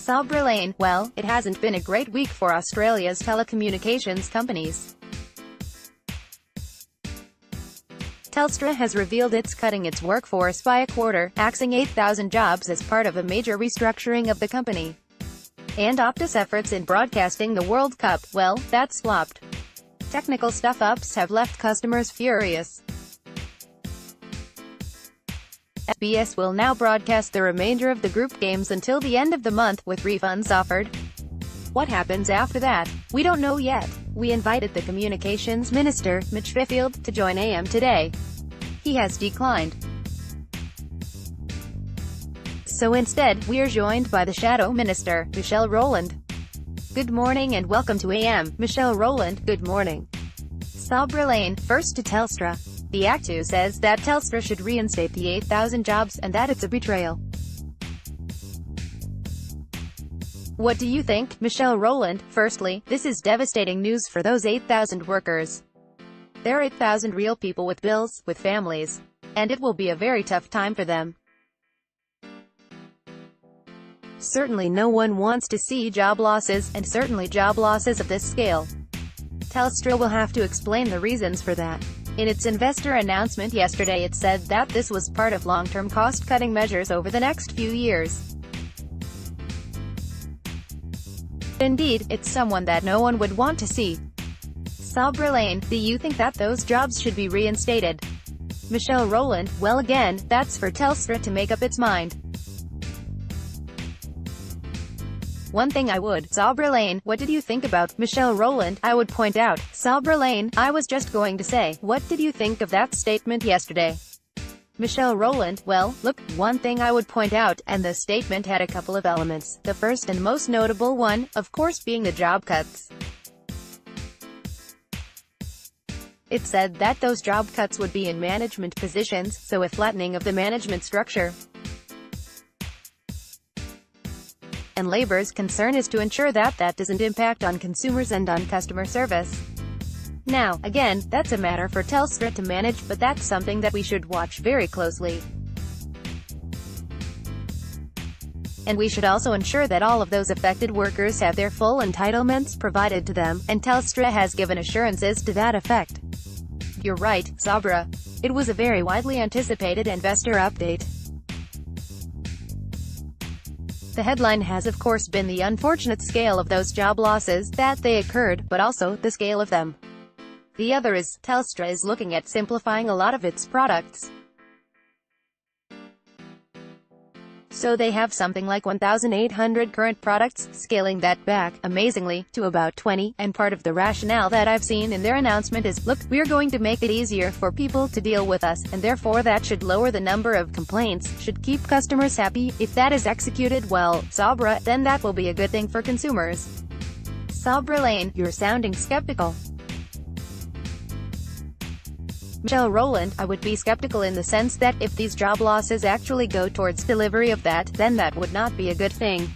SABRA LANE. Well, it hasn't been a great week for Australia's telecommunications companies. Telstra has revealed it's cutting its workforce by a quarter, axing 8,000 jobs as part of a major restructuring of the company. And Optus' efforts in broadcasting the World Cup, well, that's flopped. Technical stuff-ups have left customers furious. SBS will now broadcast the remainder of the group games until the end of the month, with refunds offered. What happens after that? We don't know yet. We invited the Communications Minister, Mitch Fifield, to join AM Today. He has declined. So instead, we're joined by the Shadow Minister, Michelle Rowland. Good morning and welcome to AM. Michelle Rowland, good morning. SABRA LANE. First to Telstra. The ACTU says that Telstra should reinstate the 8,000 jobs, and that it's a betrayal. What do you think, Michelle Rowland? Firstly, this is devastating news for those 8,000 workers. They're 8,000 real people with bills, with families. And it will be a very tough time for them. Certainly no one wants to see job losses, and certainly job losses of this scale. Telstra will have to explain the reasons for that. In its investor announcement yesterday, it said that this was part of long-term cost-cutting measures over the next few years. Indeed, it's someone that no one would want to see. SABRA LANE. Do you think that those jobs should be reinstated? Michelle Rowland. Well, again, that's for Telstra to make up its mind. One thing I would, SABRA LANE. What did you think about, Michelle Rowland? I would point out, SABRA LANE. I was just going to say, what did you think of that statement yesterday? Michelle Rowland. Well, look, one thing I would point out, and the statement had a couple of elements. The first and most notable one, of course, being the job cuts. It said that those job cuts would be in management positions, so a flattening of the management structure. And Labour's concern is to ensure that that doesn't impact on consumers and on customer service. Now, again, that's a matter for Telstra to manage, but that's something that we should watch very closely. And we should also ensure that all of those affected workers have their full entitlements provided to them, and Telstra has given assurances to that effect. You're right, SABRA. It was a very widely anticipated investor update. The headline has of course been the unfortunate scale of those job losses, that they occurred, but also the scale of them. The other is, Telstra is looking at simplifying a lot of its products. So they have something like 1,800 current products, scaling that back, amazingly, to about 20, and part of the rationale that I've seen in their announcement is, look, we're going to make it easier for people to deal with us, and therefore that should lower the number of complaints, should keep customers happy. If that is executed well, SABRA, then that will be a good thing for consumers. SABRA LANE. You're sounding skeptical. Michelle Rowland. I would be skeptical in the sense that, if these job losses actually go towards delivery of that, then that would not be a good thing.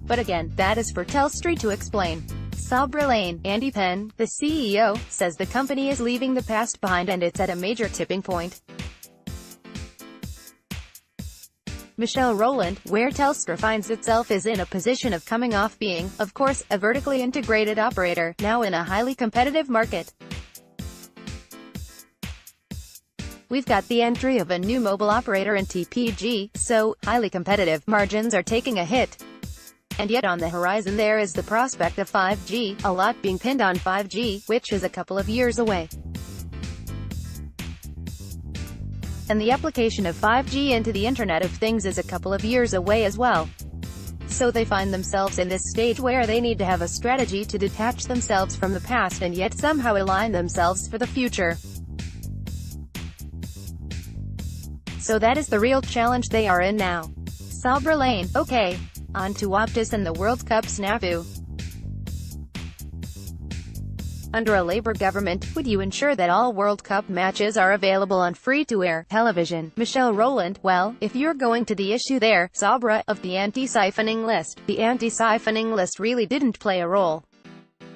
But again, that is for Telstra to explain. SABRA LANE. Andy Penn, the CEO, says the company is leaving the past behind and it's at a major tipping point. Michelle Rowland. Where Telstra finds itself is in a position of coming off being, of course, a vertically integrated operator, now in a highly competitive market. We've got the entry of a new mobile operator in TPG, so, highly competitive, margins are taking a hit. And yet on the horizon there is the prospect of 5G, a lot being pinned on 5G, which is a couple of years away. And the application of 5G into the Internet of Things is a couple of years away as well. So they find themselves in this stage where they need to have a strategy to detach themselves from the past and yet somehow align themselves for the future. So that is the real challenge they are in now. SABRA LANE. Okay. On to Optus and the World Cup snafu. Under a Labour government, would you ensure that all World Cup matches are available on free-to-air television? Michelle Rowland. Well, if you're going to the issue there, SABRA, of the anti-siphoning list, the anti-siphoning list really didn't play a role.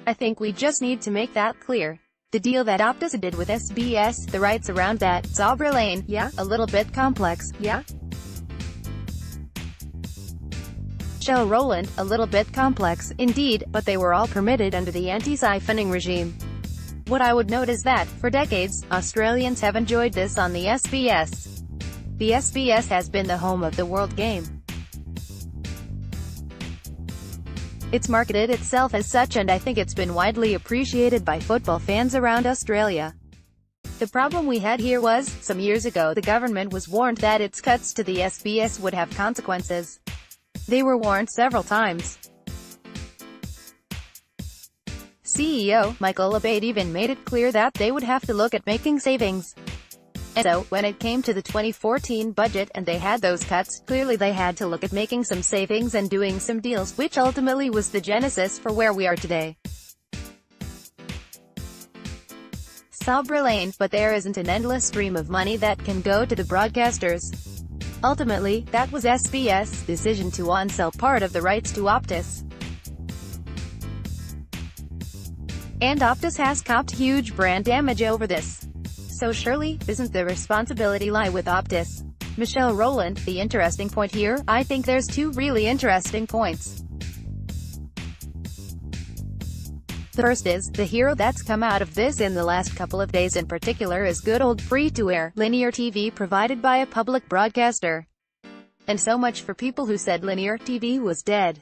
I think we just need to make that clear. The deal that Optus did with SBS, the rights around that, SABRA LANE, yeah, a little bit complex, yeah? Michelle Rowland, a little bit complex, indeed, but they were all permitted under the anti-siphoning regime. What I would note is that, for decades, Australians have enjoyed this on the SBS. The SBS has been the home of the World Game. It's marketed itself as such, and I think it's been widely appreciated by football fans around Australia. The problem we had here was, some years ago the government was warned that its cuts to the SBS would have consequences. They were warned several times. CEO Michael Abbott even made it clear that they would have to look at making savings. And so, when it came to the 2014 budget and they had those cuts, clearly they had to look at making some savings and doing some deals, which ultimately was the genesis for where we are today. SABRA Lane, but there isn't an endless stream of money that can go to the broadcasters. Ultimately, that was SBS' decision to on-sell part of the rights to Optus. And Optus has copped huge brand damage over this. So surely, doesn't the responsibility lie with Optus? Michelle Rowland, the interesting point here, I think there's two really interesting points. The first is, the hero that's come out of this in the last couple of days in particular is good old free-to-air, linear TV provided by a public broadcaster. And so much for people who said linear TV was dead.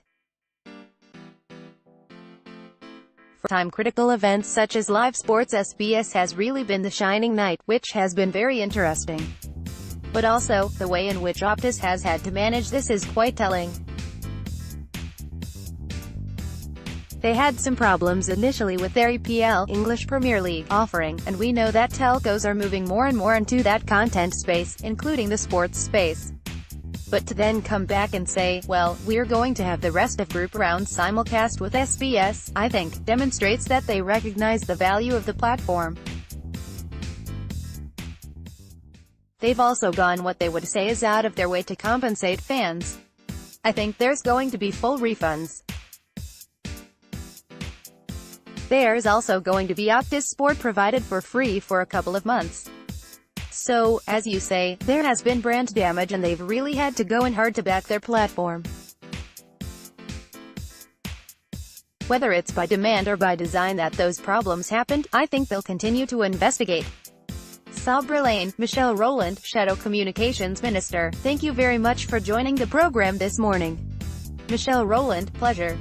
For time-critical events such as live sports, SBS has really been the shining knight, which has been very interesting. But also, the way in which Optus has had to manage this is quite telling. They had some problems initially with their EPL, English Premier League, offering, and we know that telcos are moving more and more into that content space, including the sports space. But to then come back and say, well, we're going to have the rest of group rounds simulcast with SBS, I think, demonstrates that they recognize the value of the platform. They've also gone what they would say is out of their way to compensate fans. I think there's going to be full refunds. There's also going to be Optus Sport provided for free for a couple of months. So, as you say, there has been brand damage and they've really had to go in hard to back their platform. Whether it's by demand or by design that those problems happened, I think they'll continue to investigate. SABRA Lane, Michelle Rowland, Shadow Communications Minister, thank you very much for joining the program this morning. Michelle Rowland, pleasure.